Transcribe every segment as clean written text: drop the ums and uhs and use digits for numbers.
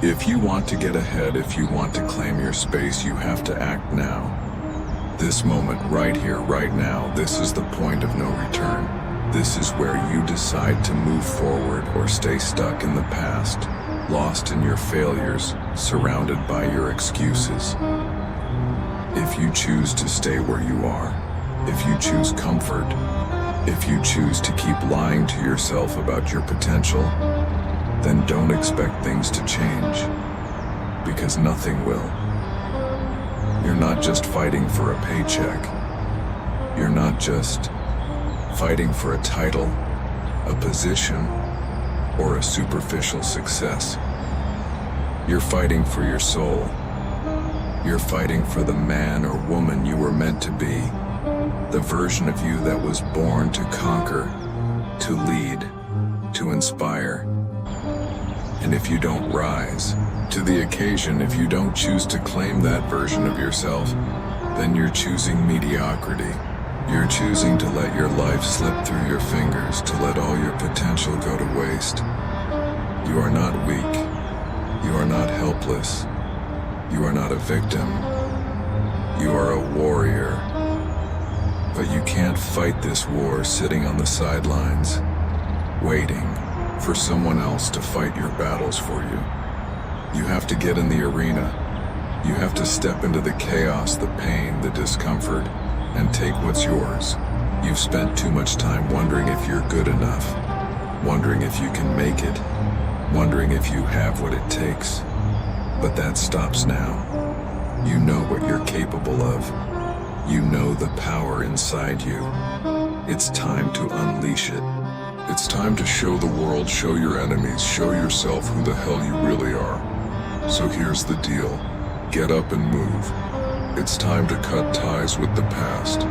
If you want to get ahead, if you want to claim your space, you have to act now. This moment, right here, right now, this is the point of no return. This is where you decide to move forward or stay stuck in the past, lost in your failures, surrounded by your excuses. If you choose to stay where you are, if you choose comfort, if you choose to keep lying to yourself about your potential, then don't expect things to change, because nothing will. You're not just fighting for a paycheck. You're not just fighting for a title, a position, or a superficial success. You're fighting for your soul. You're fighting for the man or woman you were meant to be, the version of you that was born to conquer, to lead, to inspire. And if you don't rise to the occasion, if you don't choose to claim that version of yourself, then you're choosing mediocrity. You're choosing to let your life slip through your fingers, to let all your potential go to waste. You are not weak. You are not helpless. You are not a victim. You are a warrior. But you can't fight this war sitting on the sidelines, waiting for someone else to fight your battles for you. You have to get in the arena. You have to step into the chaos, the pain, the discomfort, and take what's yours. You've spent too much time wondering if you're good enough, wondering if you can make it, wondering if you have what it takes. But that stops now. You know what you're capable of. You know the power inside you. It's time to unleash it. It's time to show the world, show your enemies, show yourself who the hell you really are. So here's the deal. Get up and move. It's time to cut ties with the past.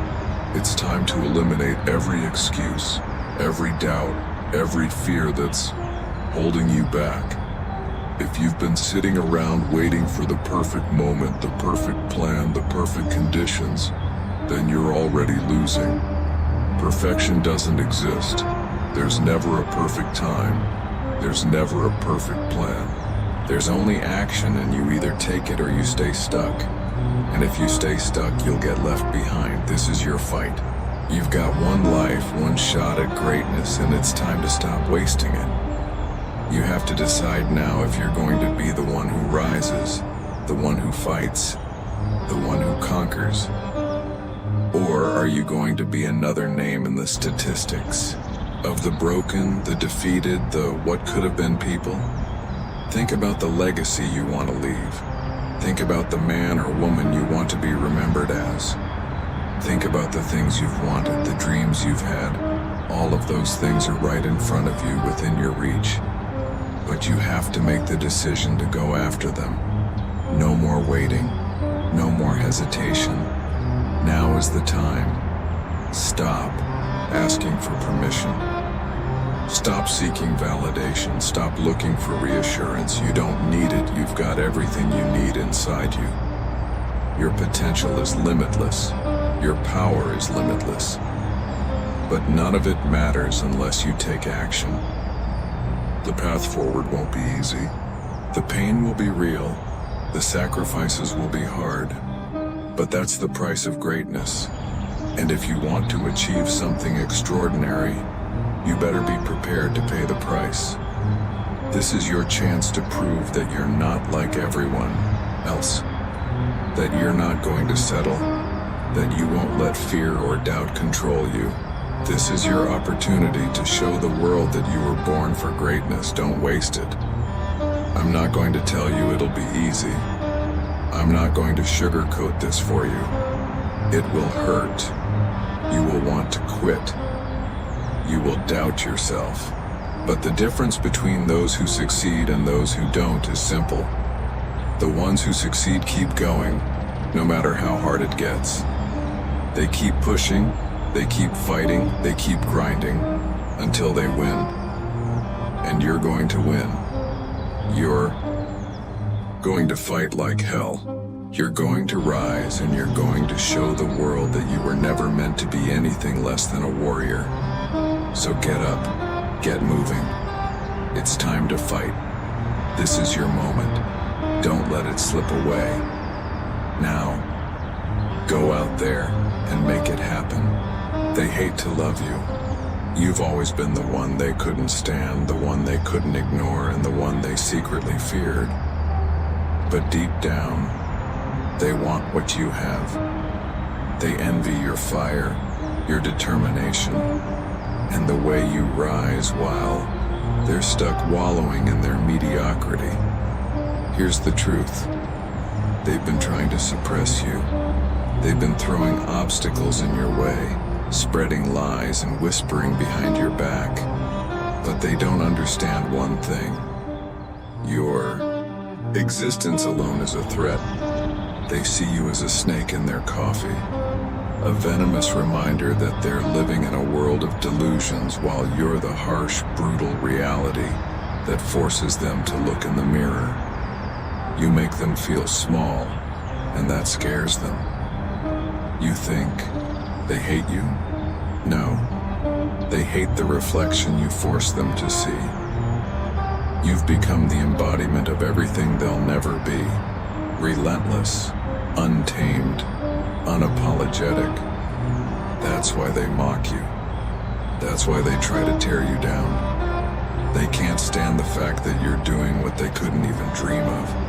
It's time to eliminate every excuse, every doubt, every fear that's holding you back. If you've been sitting around waiting for the perfect moment, the perfect plan, the perfect conditions, then you're already losing. Perfection doesn't exist. There's never a perfect time. There's never a perfect plan. There's only action, and you either take it or you stay stuck. And if you stay stuck, you'll get left behind. This is your fight. You've got one life, one shot at greatness, and it's time to stop wasting it. You have to decide now if you're going to be the one who rises, the one who fights, the one who conquers. Or are you going to be another name in the statistics of the broken, the defeated, the what could have been people? Think about the legacy you want to leave. Think about the man or woman you want to be remembered as. Think about the things you've wanted, the dreams you've had. All of those things are right in front of you, within your reach. But you have to make the decision to go after them. No more waiting. No more hesitation. Now is the time. Stop asking for permission. Stop seeking validation. Stop looking for reassurance. You don't need it. You've got everything you need inside you. Your potential is limitless. Your power is limitless. But none of it matters unless you take action. The path forward won't be easy. The pain will be real. The sacrifices will be hard. But that's the price of greatness. And if you want to achieve something extraordinary, you better be prepared to pay the price. This is your chance to prove that you're not like everyone else, that you're not going to settle, that you won't let fear or doubt control you. This is your opportunity to show the world that you were born for greatness. Don't waste it. I'm not going to tell you it'll be easy. I'm not going to sugarcoat this for you. It will hurt. You will want to quit. You will doubt yourself. But the difference between those who succeed and those who don't is simple. The ones who succeed keep going, no matter how hard it gets. They keep pushing, they keep fighting, they keep grinding, until they win. And you're going to win. You're going to fight like hell. You're going to rise, and you're going to show the world that you were never meant to be anything less than a warrior. So get up, get moving. It's time to fight. This is your moment. Don't let it slip away. Now, go out there and make it happen. They hate to love you. You've always been the one they couldn't stand, the one they couldn't ignore, and the one they secretly feared. But deep down, they want what you have. They envy your fire, your determination, and the way you rise while they're stuck wallowing in their mediocrity. Here's the truth. They've been trying to suppress you. They've been throwing obstacles in your way, spreading lies and whispering behind your back. But they don't understand one thing. Your existence alone is a threat. They see you as a snake in their coffee, a venomous reminder that they're living in a world of delusions while you're the harsh, brutal reality that forces them to look in the mirror. You make them feel small, and that scares them. You think they hate you? No, they hate the reflection you force them to see. You've become the embodiment of everything they'll never be. Relentless, untamed, unapologetic. That's why they mock you. That's why they try to tear you down. They can't stand the fact that you're doing what they couldn't even dream of.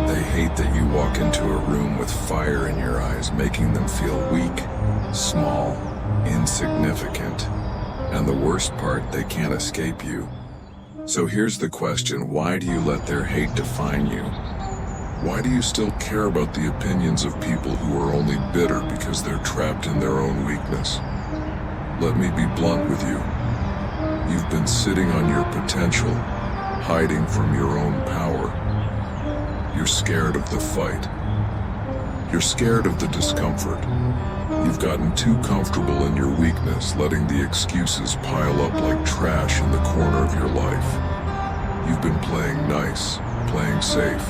They hate that you walk into a room with fire in your eyes, making them feel weak, small, insignificant. And the worst part, they can't escape you. So here's the question: why do you let their hate define you? Why do you still care about the opinions of people who are only bitter because they're trapped in their own weakness? Let me be blunt with you. You've been sitting on your potential, hiding from your own power. You're scared of the fight. You're scared of the discomfort. You've gotten too comfortable in your weakness, letting the excuses pile up like trash in the corner of your life. You've been playing nice, playing safe.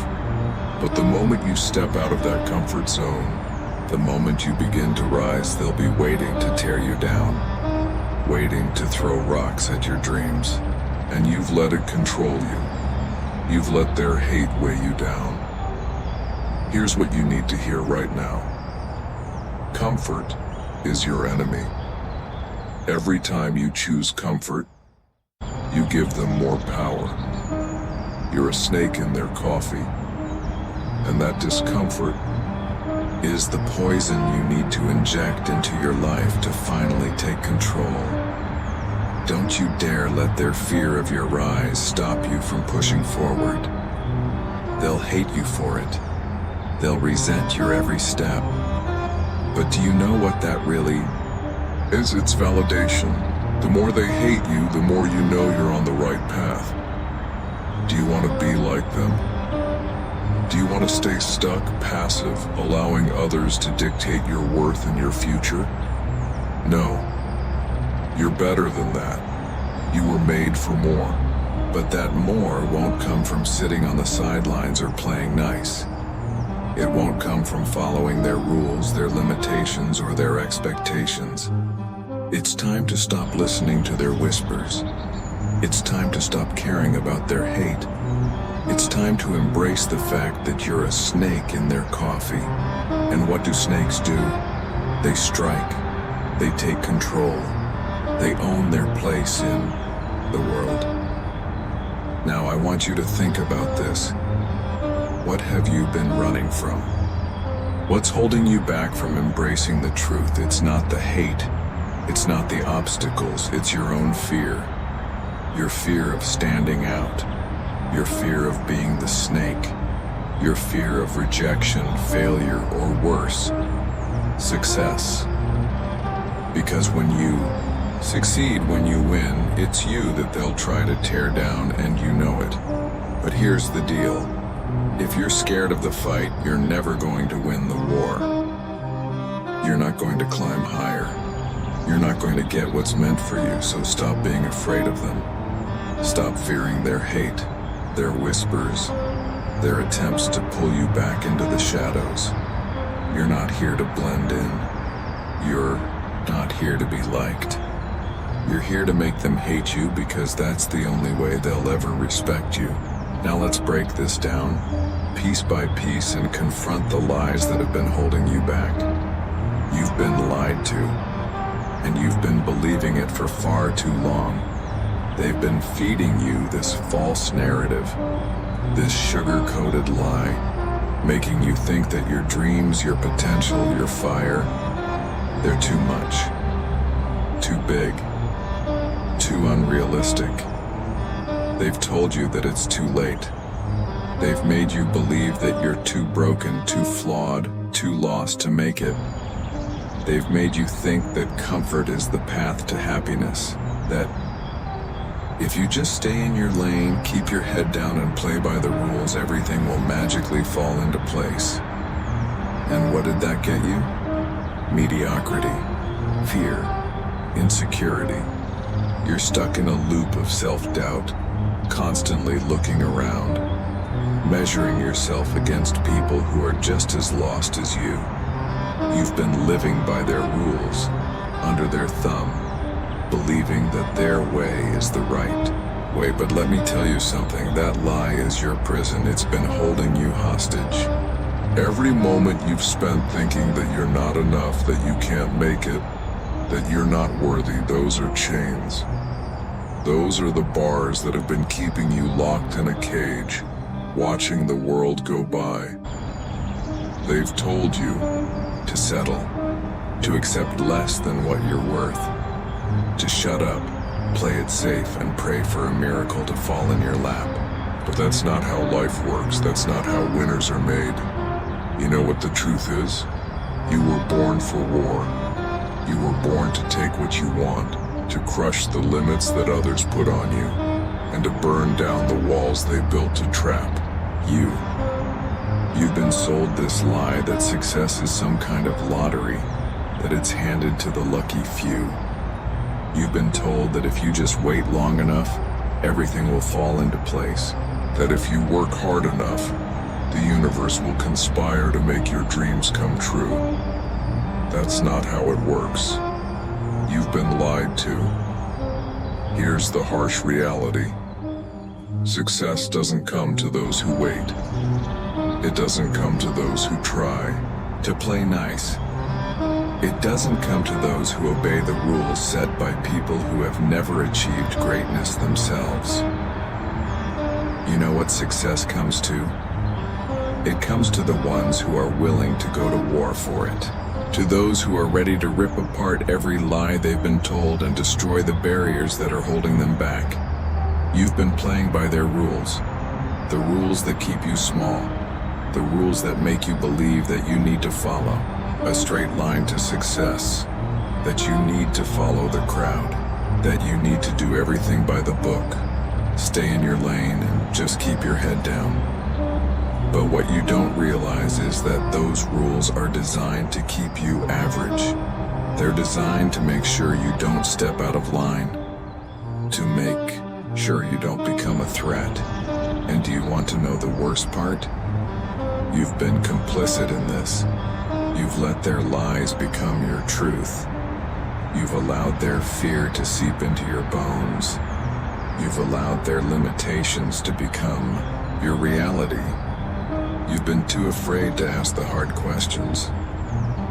But the moment you step out of that comfort zone, the moment you begin to rise, they'll be waiting to tear you down, waiting to throw rocks at your dreams. And you've let it control you. You've let their hate weigh you down. Here's what you need to hear right now. Comfort is your enemy. Every time you choose comfort, you give them more power. You're a snake in their coffee. And that discomfort is the poison you need to inject into your life to finally take control. Don't you dare let their fear of your rise stop you from pushing forward. They'll hate you for it. They'll resent your every step. But do you know what that really is? It's validation. The more they hate you, the more you know you're on the right path. Do you want to be like them? Do you want to stay stuck, passive, allowing others to dictate your worth and your future? No. You're better than that. You were made for more. But that more won't come from sitting on the sidelines or playing nice. It won't come from following their rules, their limitations, or their expectations. It's time to stop listening to their whispers. It's time to stop caring about their hate. It's time to embrace the fact that you're a snake in their coffee. And what do snakes do? They strike. They take control. They own their place in the world. Now I want you to think about this. What have you been running from? What's holding you back from embracing the truth? It's not the hate. It's not the obstacles. It's your own fear. Your fear of standing out. Your fear of being the snake. Your fear of rejection, failure, or worse, success. Because when you succeed, when you win, it's you that they'll try to tear down, and you know it. But here's the deal. If you're scared of the fight, you're never going to win the war. You're not going to climb higher. You're not going to get what's meant for you, so stop being afraid of them. Stop fearing their hate, their whispers, their attempts to pull you back into the shadows. You're not here to blend in. You're not here to be liked. You're here to make them hate you because that's the only way they'll ever respect you. Now let's break this down, piece by piece, and confront the lies that have been holding you back. You've been lied to, and you've been believing it for far too long. They've been feeding you this false narrative, this sugar-coated lie, making you think that your dreams, your potential, your fire, they're too much, too big, too unrealistic. They've told you that it's too late. They've made you believe that you're too broken, too flawed, too lost to make it. They've made you think that comfort is the path to happiness, that if you just stay in your lane, keep your head down and play by the rules, everything will magically fall into place. And what did that get you? Mediocrity, fear, insecurity. You're stuck in a loop of self-doubt, constantly looking around, measuring yourself against people who are just as lost as you. You've been living by their rules, under their thumb, believing that their way is the right way. But let me tell you something, that lie is your prison. It's been holding you hostage. Every moment you've spent thinking that you're not enough, that you can't make it, that you're not worthy, those are chains. Those are the bars that have been keeping you locked in a cage, watching the world go by. They've told you to settle, to accept less than what you're worth, to shut up, play it safe, and pray for a miracle to fall in your lap. But that's not how life works. That's not how winners are made. You know what the truth is? You were born for war. You were born to take what you want, to crush the limits that others put on you, and to burn down the walls they built to trap you. You've been sold this lie that success is some kind of lottery, that it's handed to the lucky few. You've been told that if you just wait long enough, everything will fall into place, that if you work hard enough, the universe will conspire to make your dreams come true. That's not how it works. You've been lied to. Here's the harsh reality. Success doesn't come to those who wait. It doesn't come to those who try to play nice. It doesn't come to those who obey the rules set by people who have never achieved greatness themselves. You know what success comes to? It comes to the ones who are willing to go to war for it. To those who are ready to rip apart every lie they've been told and destroy the barriers that are holding them back. You've been playing by their rules. The rules that keep you small. The rules that make you believe that you need to follow a straight line to success, that you need to follow the crowd, that you need to do everything by the book, stay in your lane and just keep your head down. But what you don't realize is that those rules are designed to keep you average. They're designed to make sure you don't step out of line, to make sure you don't become a threat. And do you want to know the worst part? You've been complicit in this. You've let their lies become your truth. You've allowed their fear to seep into your bones. You've allowed their limitations to become your reality. You've been too afraid to ask the hard questions.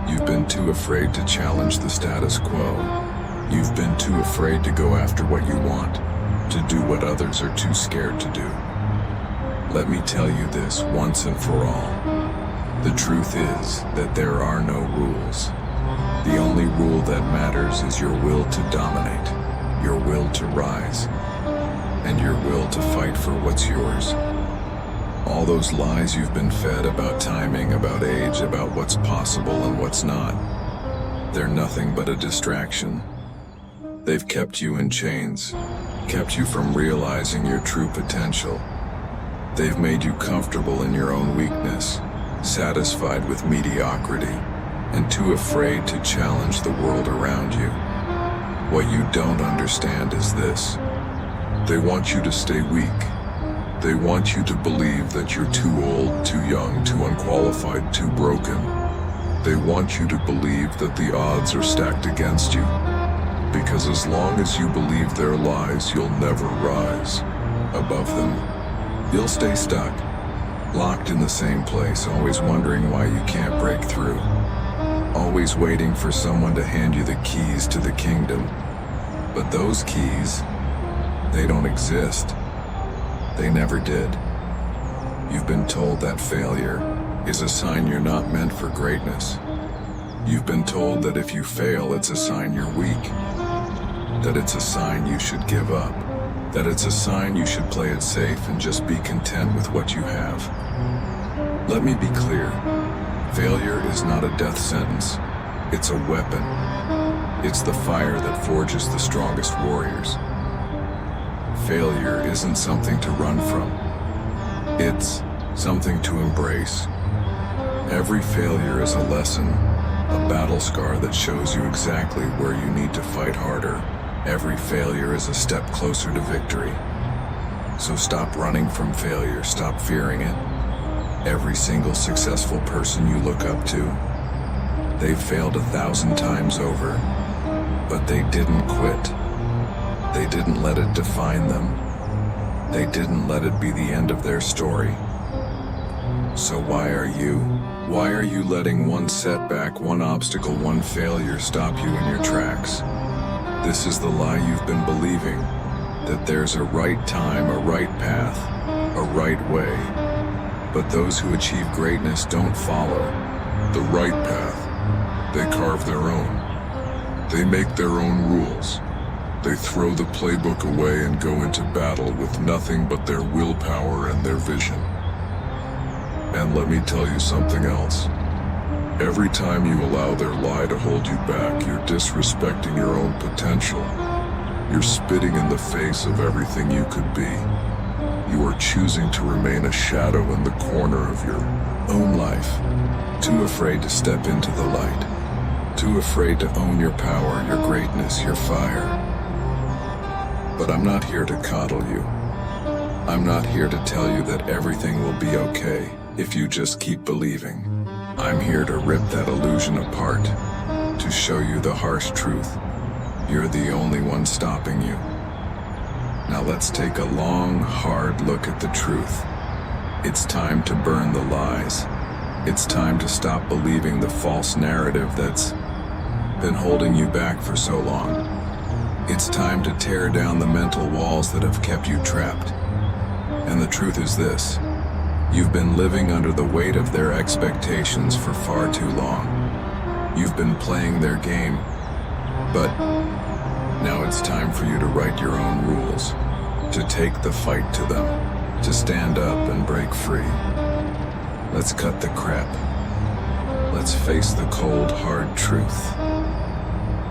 You've been too afraid to challenge the status quo. You've been too afraid to go after what you want, to do what others are too scared to do. Let me tell you this once and for all. The truth is that there are no rules. The only rule that matters is your will to dominate, your will to rise, and your will to fight for what's yours. All those lies you've been fed about timing, about age, about what's possible and what's not, they're nothing but a distraction. They've kept you in chains, kept you from realizing your true potential. They've made you comfortable in your own weakness, satisfied with mediocrity, and too afraid to challenge the world around you. What you don't understand is this. They want you to stay weak. They want you to believe that you're too old, too young, too unqualified, too broken. They want you to believe that the odds are stacked against you. Because as long as you believe their lies, you'll never rise above them. You'll stay stuck, locked in the same place, always wondering why you can't break through. Always waiting for someone to hand you the keys to the kingdom. But those keys, they don't exist. They never did. You've been told that failure is a sign you're not meant for greatness. You've been told that if you fail, it's a sign you're weak. That it's a sign you should give up. That it's a sign you should play it safe and just be content with what you have. Let me be clear. Failure is not a death sentence. It's a weapon. It's the fire that forges the strongest warriors. Failure isn't something to run from. It's something to embrace. Every failure is a lesson, a battle scar that shows you exactly where you need to fight harder. Every failure is a step closer to victory. So stop running from failure, stop fearing it. Every single successful person you look up to, they've failed 1,000 times over, but they didn't quit. They didn't let it define them. They didn't let it be the end of their story. So why are you letting one setback, one obstacle, one failure stop you in your tracks? This is the lie you've been believing, that there's a right time, a right path, a right way. But those who achieve greatness don't follow the right path. They carve their own. They make their own rules. They throw the playbook away and go into battle with nothing but their willpower and their vision. And let me tell you something else. Every time you allow their lie to hold you back, you're disrespecting your own potential. You're spitting in the face of everything you could be. You are choosing to remain a shadow in the corner of your own life, too afraid to step into the light, too afraid to own your power, your greatness, your fire. But I'm not here to coddle you. I'm not here to tell you that everything will be okay if you just keep believing. I'm here to rip that illusion apart, to show you the harsh truth. You're the only one stopping you. Now let's take a long, hard look at the truth. It's time to burn the lies. It's time to stop believing the false narrative that's been holding you back for so long. It's time to tear down the mental walls that have kept you trapped. And the truth is this: you've been living under the weight of their expectations for far too long. You've been playing their game, but now it's time for you to write your own rules, to take the fight to them, to stand up and break free. Let's cut the crap. Let's face the cold, hard truth.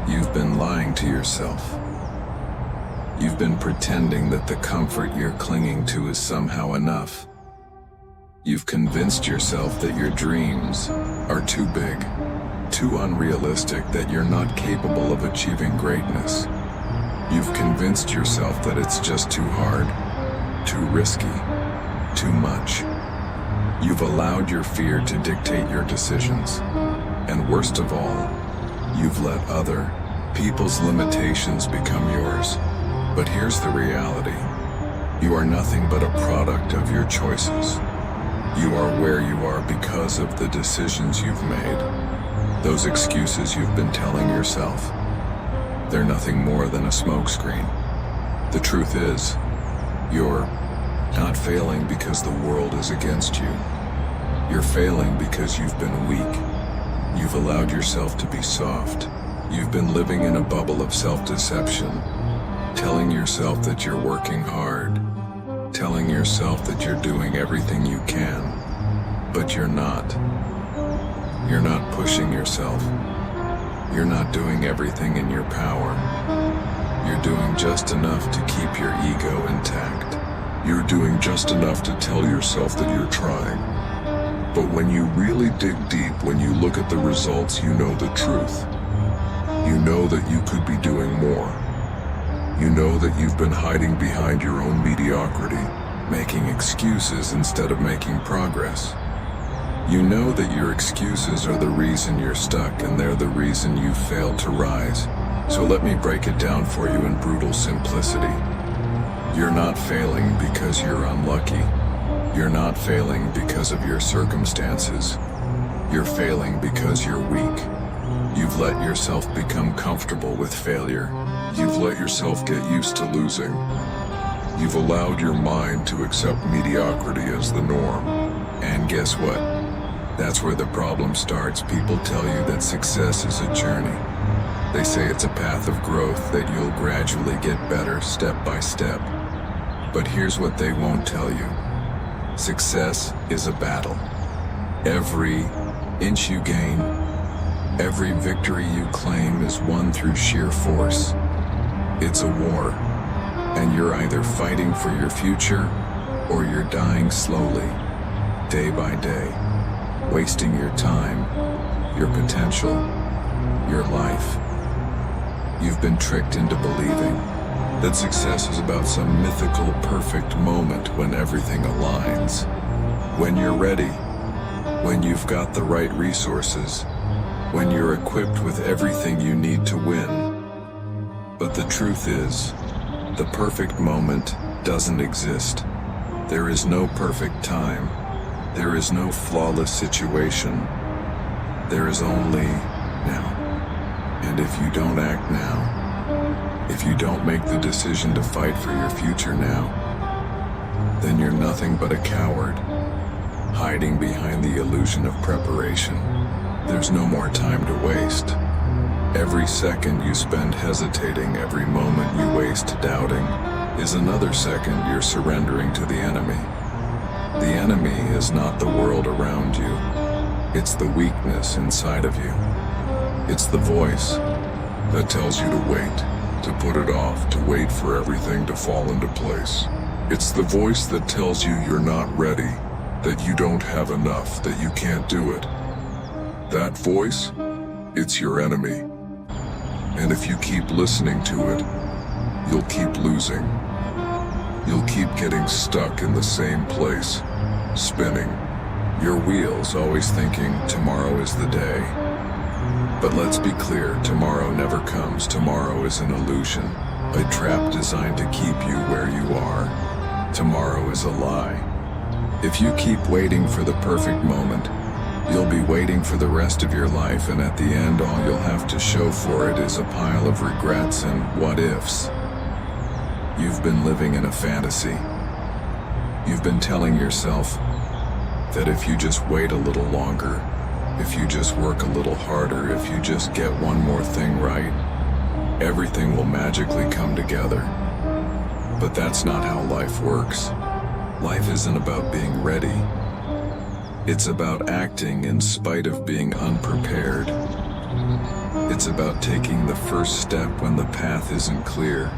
You've been lying to yourself. You've been pretending that the comfort you're clinging to is somehow enough. You've convinced yourself that your dreams are too big, too unrealistic, that you're not capable of achieving greatness. You've convinced yourself that it's just too hard, too risky, too much. You've allowed your fear to dictate your decisions. And worst of all, you've let other people's limitations become yours. But here's the reality. You are nothing but a product of your choices. You are where you are because of the decisions you've made. Those excuses you've been telling yourself, they're nothing more than a smokescreen. The truth is, you're not failing because the world is against you. You're failing because you've been weak. You've allowed yourself to be soft. You've been living in a bubble of self-deception, telling yourself that you're working hard, telling yourself that you're doing everything you can, but you're not. You're not pushing yourself. You're not doing everything in your power. You're doing just enough to keep your ego intact. You're doing just enough to tell yourself that you're trying. But when you really dig deep, when you look at the results, you know the truth. You know that you could be doing more. You know that you've been hiding behind your own mediocrity, making excuses instead of making progress. You know that your excuses are the reason you're stuck, and they're the reason you failed to rise. So let me break it down for you in brutal simplicity. You're not failing because you're unlucky. You're not failing because of your circumstances. You're failing because you're weak. You've let yourself become comfortable with failure. You've let yourself get used to losing. You've allowed your mind to accept mediocrity as the norm. And guess what? That's where the problem starts. People tell you that success is a journey. They say it's a path of growth, that you'll gradually get better step by step. But here's what they won't tell you. Success is a battle. Every inch you gain, every victory you claim is won through sheer force. It's a war, and you're either fighting for your future or you're dying slowly, day by day, wasting your time, your potential, your life. You've been tricked into believing that success is about some mythical perfect moment when everything aligns. When you're ready, when you've got the right resources, when you're equipped with everything you need to win. But the truth is, the perfect moment doesn't exist. There is no perfect time. There is no flawless situation. There is only now. And if you don't act now, if you don't make the decision to fight for your future now, then you're nothing but a coward, hiding behind the illusion of preparation. There's no more time to waste. Every second you spend hesitating, every moment you waste doubting, is another second you're surrendering to the enemy. The enemy is not the world around you. It's the weakness inside of you. It's the voice that tells you to wait, to put it off, to wait for everything to fall into place. It's the voice that tells you you're not ready, that you don't have enough, that you can't do it. That voice, it's your enemy. And if you keep listening to it, you'll keep losing. You'll keep getting stuck in the same place, spinning, your wheels always thinking tomorrow is the day. But let's be clear, tomorrow never comes. Tomorrow is an illusion, a trap designed to keep you where you are. Tomorrow is a lie. If you keep waiting for the perfect moment, you'll be waiting for the rest of your life, and at the end all you'll have to show for it is a pile of regrets and what-ifs. You've been living in a fantasy. You've been telling yourself that if you just wait a little longer, if you just work a little harder, if you just get one more thing right, everything will magically come together. But that's not how life works. Life isn't about being ready. It's about acting in spite of being unprepared. It's about taking the first step when the path isn't clear.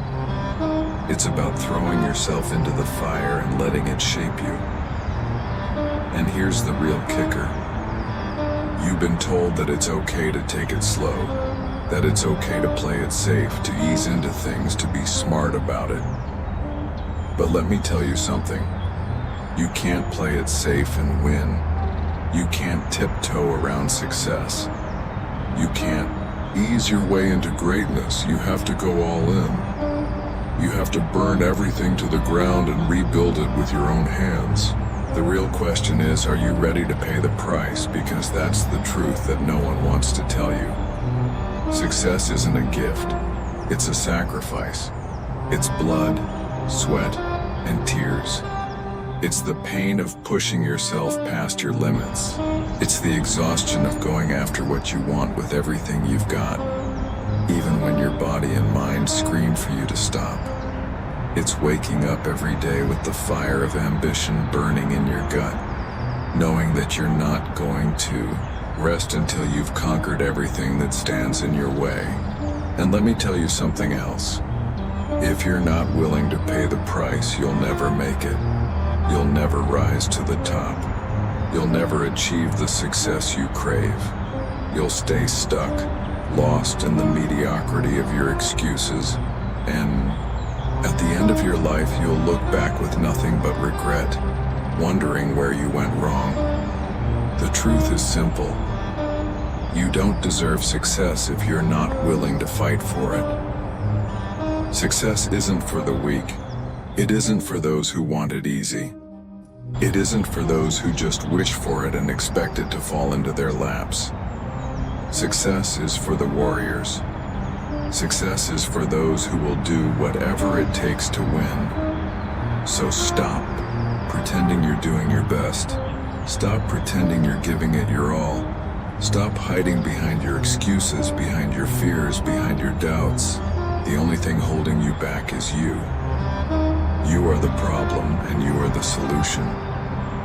It's about throwing yourself into the fire and letting it shape you. And here's the real kicker. You've been told that it's okay to take it slow, that it's okay to play it safe, to ease into things, to be smart about it. But let me tell you something. You can't play it safe and win. You can't tiptoe around success. You can't ease your way into greatness. You have to go all in. You have to burn everything to the ground and rebuild it with your own hands. The real question is, are you ready to pay the price? Because that's the truth that no one wants to tell you. Success isn't a gift. It's a sacrifice. It's blood, sweat, and tears. It's the pain of pushing yourself past your limits. It's the exhaustion of going after what you want with everything you've got, even when your body and mind scream for you to stop. It's waking up every day with the fire of ambition burning in your gut, knowing that you're not going to rest until you've conquered everything that stands in your way. And let me tell you something else. If you're not willing to pay the price, you'll never make it. You'll never rise to the top. You'll never achieve the success you crave. You'll stay stuck, lost in the mediocrity of your excuses, and at the end of your life, you'll look back with nothing but regret, wondering where you went wrong. The truth is simple. You don't deserve success if you're not willing to fight for it. Success isn't for the weak. It isn't for those who want it easy. It isn't for those who just wish for it and expect it to fall into their laps. Success is for the warriors. Success is for those who will do whatever it takes to win. So stop pretending you're doing your best. Stop pretending you're giving it your all. Stop hiding behind your excuses, behind your fears, behind your doubts. The only thing holding you back is you. You are the problem and you are the solution.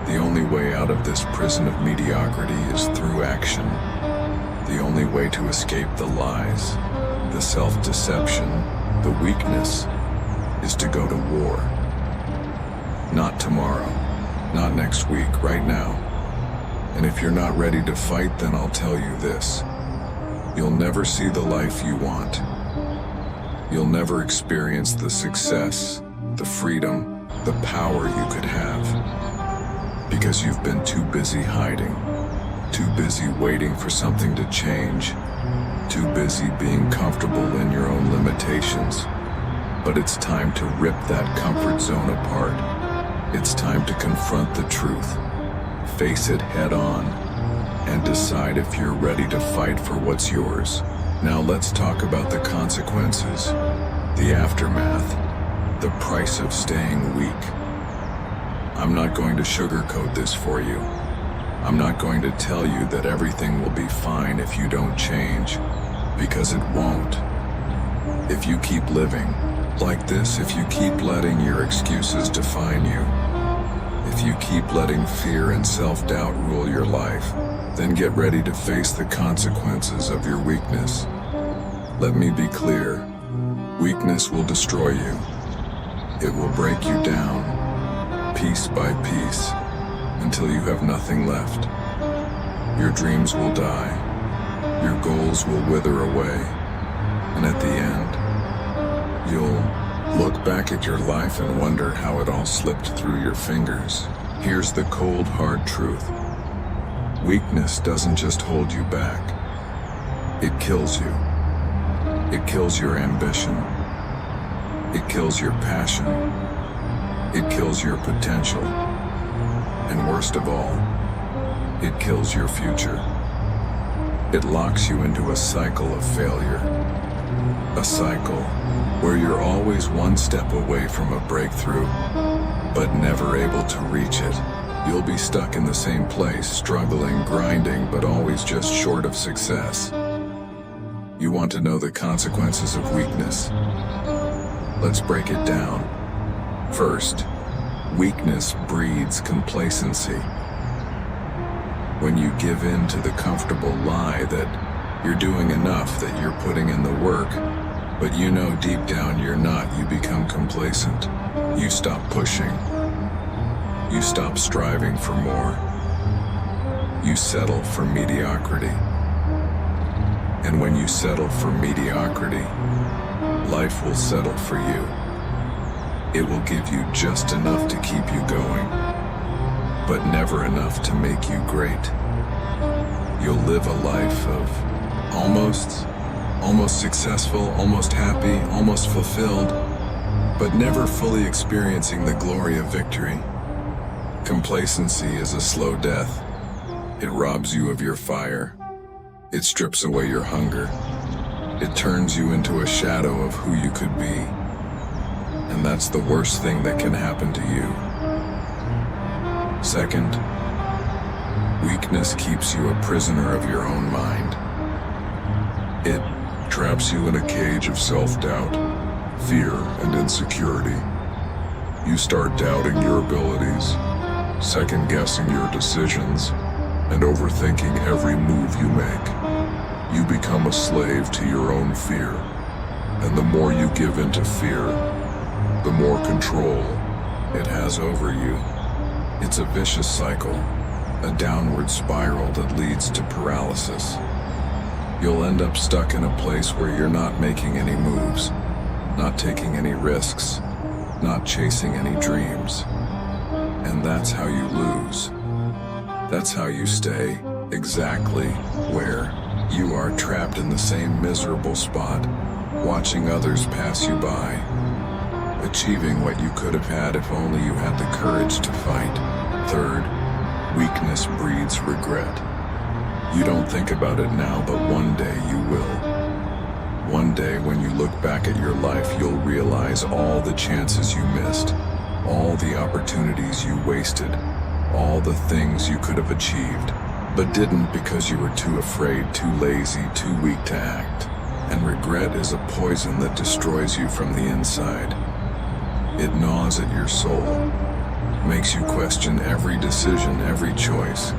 The only way out of this prison of mediocrity is through action. The only way to escape the lies, the self-deception, the weakness, is to go to war. Not tomorrow, not next week, right now. And if you're not ready to fight, then I'll tell you this. You'll never see the life you want. You'll never experience the success, the freedom, the power you could have. Because you've been too busy hiding, too busy waiting for something to change, too busy being comfortable in your own limitations. But it's time to rip that comfort zone apart. It's time to confront the truth, face it head on, and decide if you're ready to fight for what's yours. Now let's talk about the consequences, the aftermath, the price of staying weak. I'm not going to sugarcoat this for you. I'm not going to tell you that everything will be fine if you don't change, because it won't. If you keep living like this, if you keep letting your excuses define you, if you keep letting fear and self-doubt rule your life, then get ready to face the consequences of your weakness. Let me be clear. Weakness will destroy you. It will break you down, piece by piece, until you have nothing left. Your dreams will die. Your goals will wither away. And at the end, you'll look back at your life and wonder how it all slipped through your fingers. Here's the cold, hard truth. Weakness doesn't just hold you back. It kills you. It kills your ambition. It kills your passion. It kills your potential. And worst of all, it kills your future. It locks you into a cycle of failure. A cycle where you're always one step away from a breakthrough, but never able to reach it. You'll be stuck in the same place, struggling, grinding, but always just short of success. You want to know the consequences of weakness? Let's break it down. First, weakness breeds complacency. When you give in to the comfortable lie that you're doing enough, that you're putting in the work, but you know deep down you're not, you become complacent. You stop pushing. You stop striving for more. You settle for mediocrity. And when you settle for mediocrity, life will settle for you. It will give you just enough to keep you going, but never enough to make you great. You'll live a life of almost successful, almost happy, almost fulfilled, but never fully experiencing the glory of victory. Complacency is a slow death. It robs you of your fire. It strips away your hunger. It turns you into a shadow of who you could be. And that's the worst thing that can happen to you. Second, weakness keeps you a prisoner of your own mind. It traps you in a cage of self-doubt, fear, and insecurity. You start doubting your abilities, second-guessing your decisions, and overthinking every move you make. You become a slave to your own fear, and the more you give in to fear, the more control it has over you. It's a vicious cycle, a downward spiral that leads to paralysis. You'll end up stuck in a place where you're not making any moves, not taking any risks, not chasing any dreams. And that's how you lose. That's how you stay exactly where you are, trapped in the same miserable spot, watching others pass you by, achieving what you could have had if only you had the courage to fight. Third, weakness breeds regret. You don't think about it now, but one day you will. One day when you look back at your life, you'll realize all the chances you missed, all the opportunities you wasted, all the things you could have achieved, but didn't because you were too afraid, too lazy, too weak to act. And regret is a poison that destroys you from the inside. It gnaws at your soul, makes you question every decision, every choice.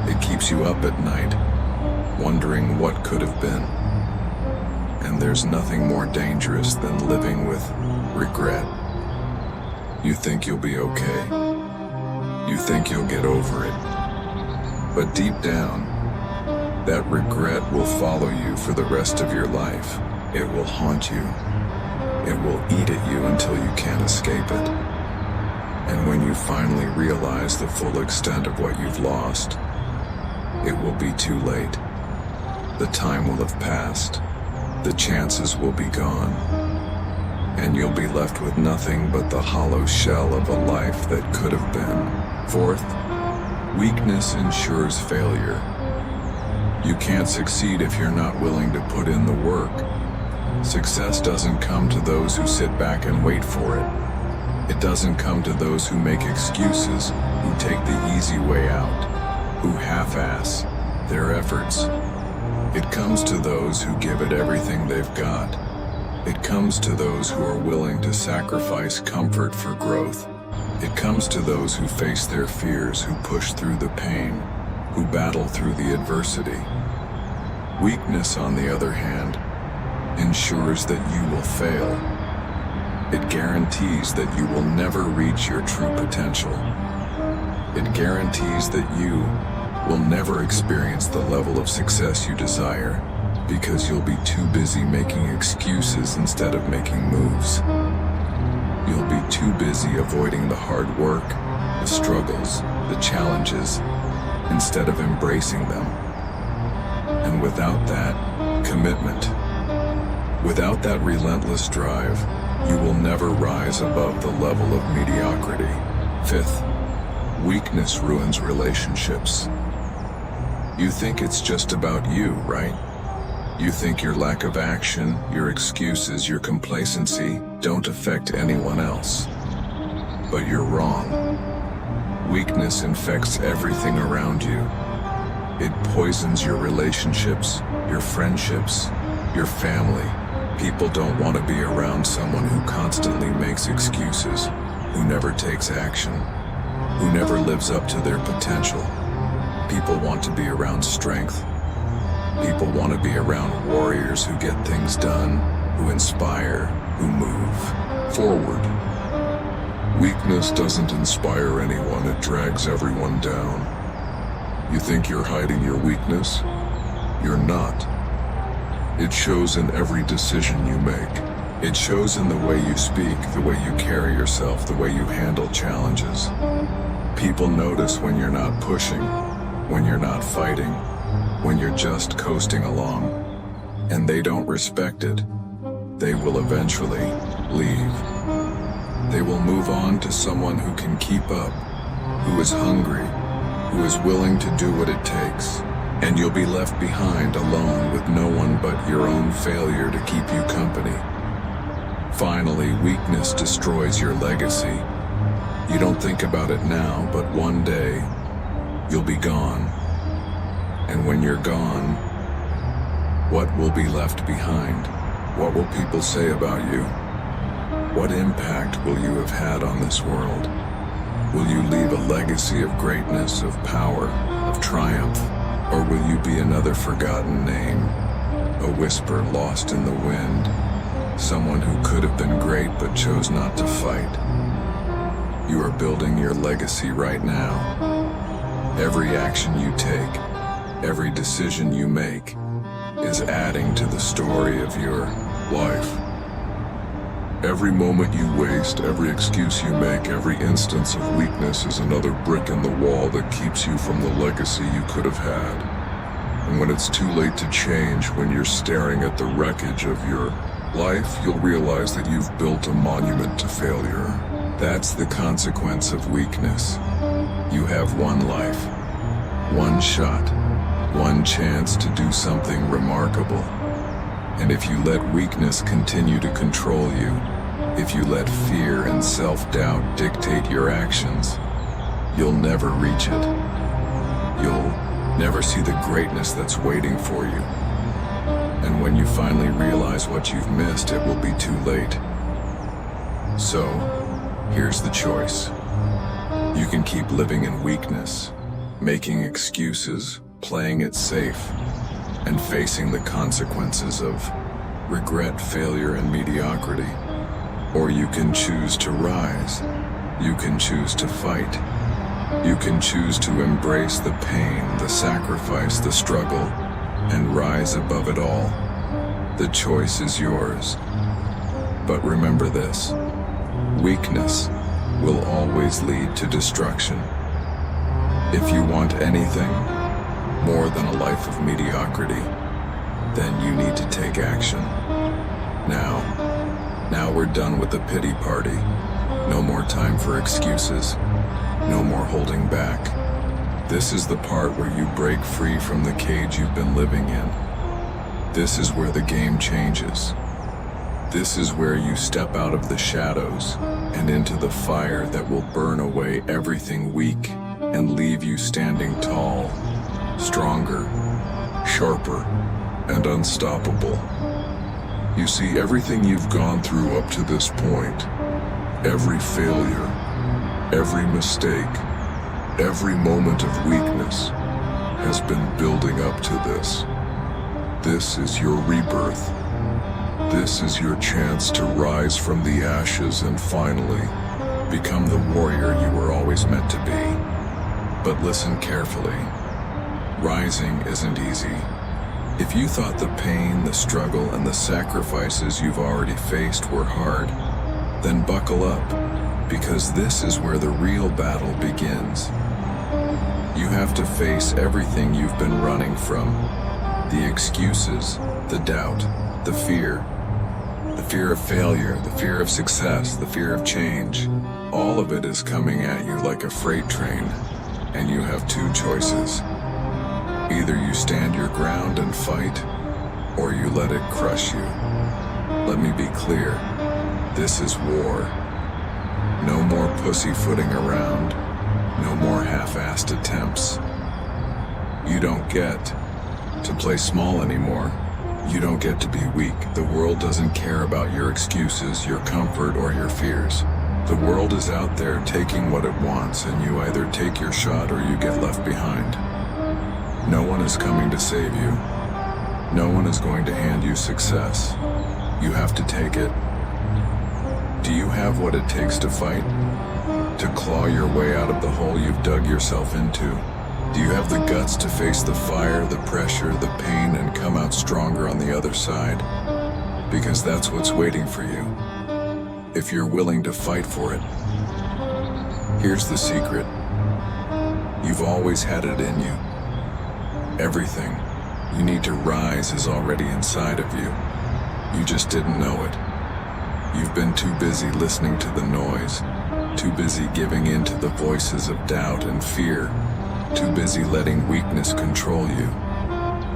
It keeps you up at night, wondering what could have been. And there's nothing more dangerous than living with regret. You think you'll be okay. You think you'll get over it. But deep down, that regret will follow you for the rest of your life. It will haunt you. It will eat at you until you can't escape it. And when you finally realize the full extent of what you've lost, it will be too late. The time will have passed. The chances will be gone. And you'll be left with nothing but the hollow shell of a life that could have been. Fourth, weakness ensures failure. You can't succeed if you're not willing to put in the work. Success doesn't come to those who sit back and wait for it. It doesn't come to those who make excuses, who take the easy way out, who half-ass their efforts. It comes to those who give it everything they've got. It comes to those who are willing to sacrifice comfort for growth. It comes to those who face their fears, who push through the pain, who battle through the adversity. Weakness, on the other hand, ensures that you will fail. It guarantees that you will never reach your true potential. It guarantees that you will never experience the level of success you desire, because you'll be too busy making excuses instead of making moves. You'll be too busy avoiding the hard work, the struggles, the challenges, instead of embracing them. And without that commitment, without that relentless drive, you will never rise above the level of mediocrity. Fifth, weakness ruins relationships. You think it's just about you, right? You think your lack of action, your excuses, your complacency don't affect anyone else. But you're wrong. Weakness infects everything around you. It poisons your relationships, your friendships, your family. People don't want to be around someone who constantly makes excuses, who never takes action, who never lives up to their potential. People want to be around strength. People want to be around warriors who get things done, who inspire, who move forward. Weakness doesn't inspire anyone, it drags everyone down. You think you're hiding your weakness? You're not. It shows in every decision you make. It shows in the way you speak, the way you carry yourself, the way you handle challenges. People notice when you're not pushing, when you're not fighting, when you're just coasting along, and they don't respect it. They will eventually leave. They will move on to someone who can keep up, who is hungry, who is willing to do what it takes, and you'll be left behind alone with no one but your own failure to keep you company. Finally, weakness destroys your legacy. You don't think about it now, but one day, you'll be gone. And when you're gone, what will be left behind? What will people say about you? What impact will you have had on this world? Will you leave a legacy of greatness, of power, of triumph? Or will you be another forgotten name, a whisper lost in the wind, someone who could have been great but chose not to fight? You are building your legacy right now. Every action you take, every decision you make, is adding to the story of your life. Every moment you waste, every excuse you make, every instance of weakness is another brick in the wall that keeps you from the legacy you could have had. And when it's too late to change, when you're staring at the wreckage of your life, you'll realize that you've built a monument to failure. That's the consequence of weakness. You have one life, one shot, one chance to do something remarkable. And if you let weakness continue to control you, if you let fear and self-doubt dictate your actions, you'll never reach it. You'll never see the greatness that's waiting for you. And when you finally realize what you've missed, it will be too late. So, here's the choice. You can keep living in weakness, making excuses, playing it safe, and facing the consequences of regret, failure, and mediocrity. Or you can choose to rise. You can choose to fight. You can choose to embrace the pain, the sacrifice, the struggle, and rise above it all. The choice is yours. But remember this: weakness will always lead to destruction. If you want anything more than a life of mediocrity, then you need to take action. Now we're done with the pity party. No more time for excuses. No more holding back. This is the part where you break free from the cage you've been living in. This is where the game changes. This is where you step out of the shadows and into the fire that will burn away everything weak and leave you standing tall, stronger, sharper, and unstoppable. You see, everything you've gone through up to this point, every failure, every mistake, every moment of weakness has been building up to this. This is your rebirth. This is your chance to rise from the ashes and finally become the warrior you were always meant to be. But listen carefully. Rising isn't easy. If you thought the pain, the struggle, and the sacrifices you've already faced were hard, then buckle up, because this is where the real battle begins. You have to face everything you've been running from. The excuses, the doubt, the fear of failure, the fear of success, the fear of change. All of it is coming at you like a freight train, and you have two choices. Either you stand your ground and fight, or you let it crush you. Let me be clear, this is war. No more pussyfooting around, no more half-assed attempts. You don't get to play small anymore. You don't get to be weak. The world doesn't care about your excuses, your comfort, or your fears. The world is out there taking what it wants, and you either take your shot or you get left behind. No one is coming to save you. No one is going to hand you success. You have to take it. Do you have what it takes to fight? To claw your way out of the hole you've dug yourself into? Do you have the guts to face the fire, the pressure, the pain, and come out stronger on the other side? Because that's what's waiting for you, if you're willing to fight for it. Here's the secret. You've always had it in you. Everything you need to rise is already inside of you. You just didn't know it. You've been too busy listening to the noise, too busy giving in to the voices of doubt and fear, too busy letting weakness control you.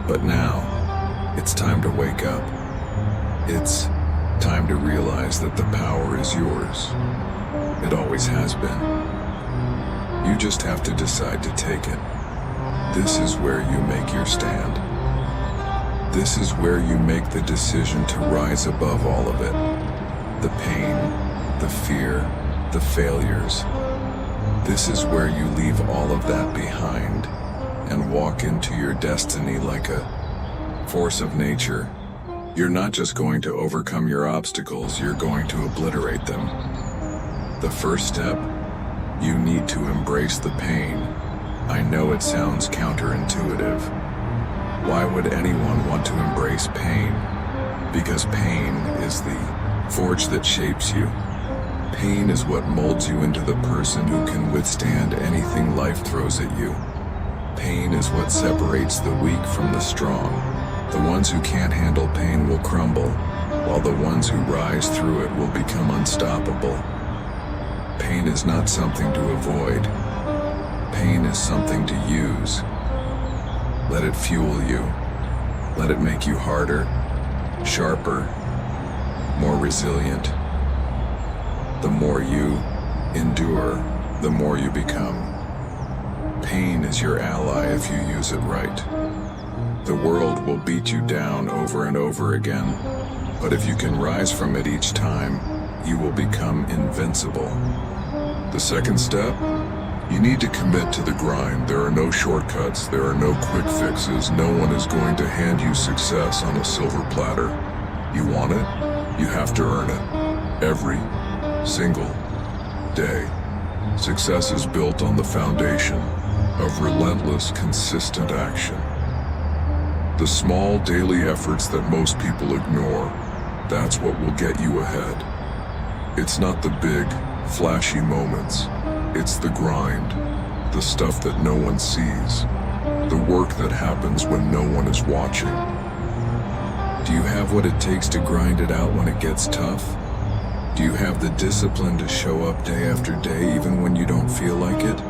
But now, it's time to wake up. It's time to realize that the power is yours. It always has been. You just have to decide to take it. This is where you make your stand. This is where you make the decision to rise above all of it. The pain, the fear, the failures. This is where you leave all of that behind and walk into your destiny like a force of nature. You're not just going to overcome your obstacles, you're going to obliterate them. The first step, you need to embrace the pain. I know it sounds counterintuitive. Why would anyone want to embrace pain? Because pain is the forge that shapes you. Pain is what molds you into the person who can withstand anything life throws at you. Pain is what separates the weak from the strong. The ones who can't handle pain will crumble, while the ones who rise through it will become unstoppable. Pain is not something to avoid. pain is something to use. Let it fuel you. Let it make you harder, sharper, more resilient. The more you endure, the more you become. Pain is your ally if you use it right. The world will beat you down over and over again, but if you can rise from it each time, you will become invincible. The second step? You need to commit to the grind. There are no shortcuts, there are no quick fixes. No one is going to hand you success on a silver platter. You want it? You have to earn it. Every single day. Success is built on the foundation of relentless, consistent action. The small daily efforts that most people ignore, that's what will get you ahead. It's not the big, flashy moments. It's the grind, the stuff that no one sees, the work that happens when no one is watching. Do you have what it takes to grind it out when it gets tough? Do you have the discipline to show up day after day even when you don't feel like it?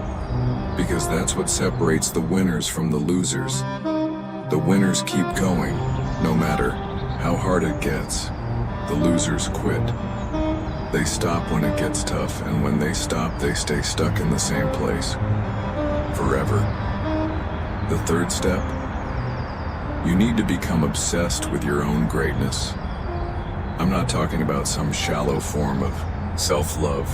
Because that's what separates the winners from the losers. The winners keep going, no matter how hard it gets. The losers quit. They stop when it gets tough, and when they stop, they stay stuck in the same place. Forever. The third step? You need to become obsessed with your own greatness. I'm not talking about some shallow form of self-love.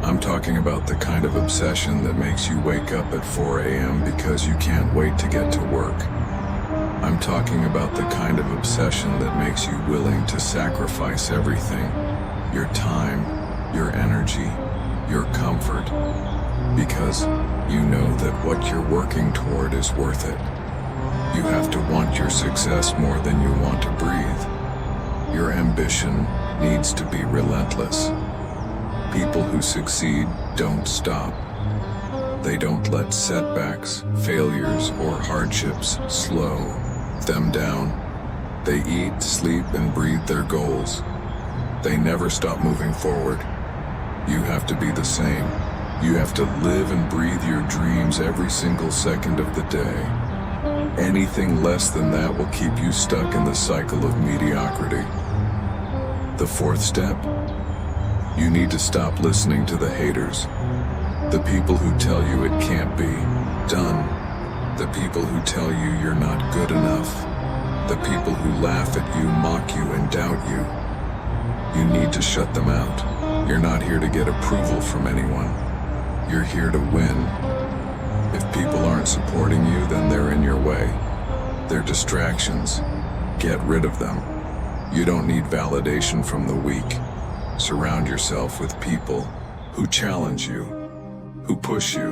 I'm talking about the kind of obsession that makes you wake up at 4 a.m. because you can't wait to get to work. I'm talking about the kind of obsession that makes you willing to sacrifice everything. Your time, your energy, your comfort, because you know that what you're working toward is worth it. You have to want your success more than you want to breathe. Your ambition needs to be relentless. People who succeed don't stop. They don't let setbacks, failures, or hardships slow them down. They eat, sleep, and breathe their goals. They never stop moving forward. You have to be the same. You have to live and breathe your dreams every single second of the day. Anything less than that will keep you stuck in the cycle of mediocrity. The fourth step? You need to stop listening to the haters. The people who tell you it can't be done. The people who tell you you're not good enough. The people who laugh at you, mock you, and doubt you. You need to shut them out. You're not here to get approval from anyone. You're here to win. If people aren't supporting you, then they're in your way. They're distractions. Get rid of them. You don't need validation from the weak. Surround yourself with people who challenge you, who push you,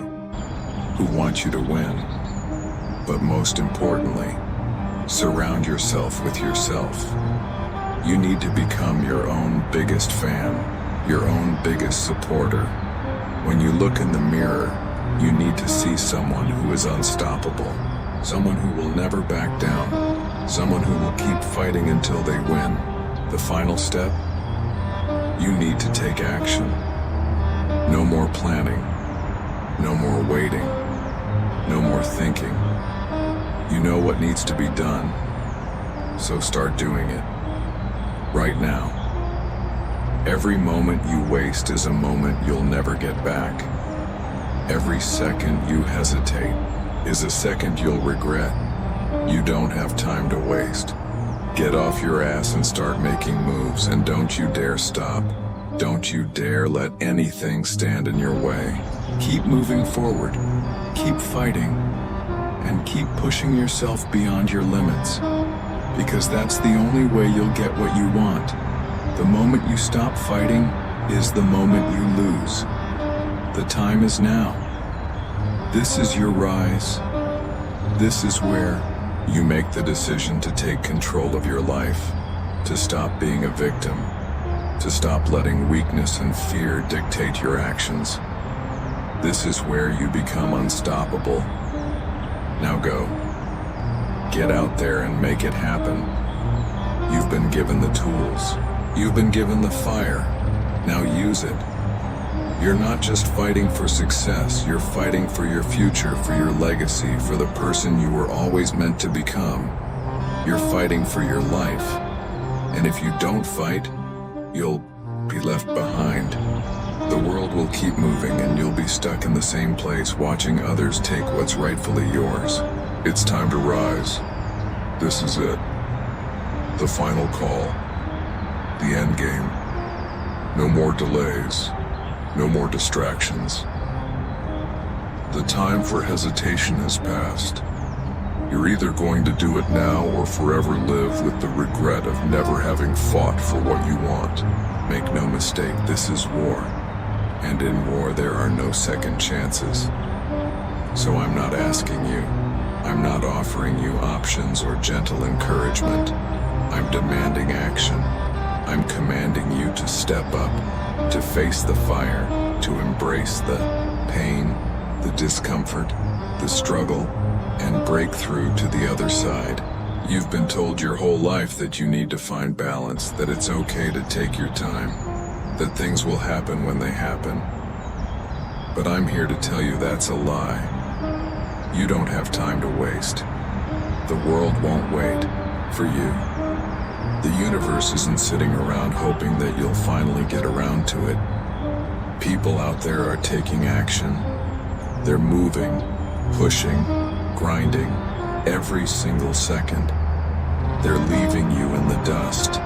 who want you to win. But most importantly, surround yourself with yourself. You need to become your own biggest fan, your own biggest supporter. When you look in the mirror, you need to see someone who is unstoppable, someone who will never back down, someone who will keep fighting until they win. The final step? You need to take action. No more planning, no more waiting, no more thinking. You know what needs to be done, so start doing it. Right now. Every moment you waste is a moment you'll never get back. Every second you hesitate is a second you'll regret. You don't have time to waste. Get off your ass and start making moves, and don't you dare stop. Don't you dare let anything stand in your way. Keep moving forward, keep fighting, and keep pushing yourself beyond your limits. Because that's the only way you'll get what you want. The moment you stop fighting is the moment you lose. The time is now. This is your rise. This is where you make the decision to take control of your life, to stop being a victim, to stop letting weakness and fear dictate your actions. This is where you become unstoppable. Now go. Get out there and make it happen. You've been given the tools. You've been given the fire. Now use it. You're not just fighting for success, you're fighting for your future, for your legacy, for the person you were always meant to become. You're fighting for your life. And if you don't fight, you'll be left behind. The world will keep moving and you'll be stuck in the same place watching others take what's rightfully yours. It's time to rise. This is it. The final call. The end game. No more delays. No more distractions. The time for hesitation has passed. You're either going to do it now or forever live with the regret of never having fought for what you want. Make no mistake, this is war. And in war, there are no second chances. So I'm not asking you. I'm not offering you options or gentle encouragement. I'm demanding action. I'm commanding you to step up, to face the fire, to embrace the pain, the discomfort, the struggle, and break through to the other side. You've been told your whole life that you need to find balance, that it's okay to take your time, that things will happen when they happen. But I'm here to tell you that's a lie. You don't have time to waste. The world won't wait for you. The universe isn't sitting around hoping that you'll finally get around to it. People out there are taking action. They're moving, pushing, grinding, every single second. They're leaving you in the dust.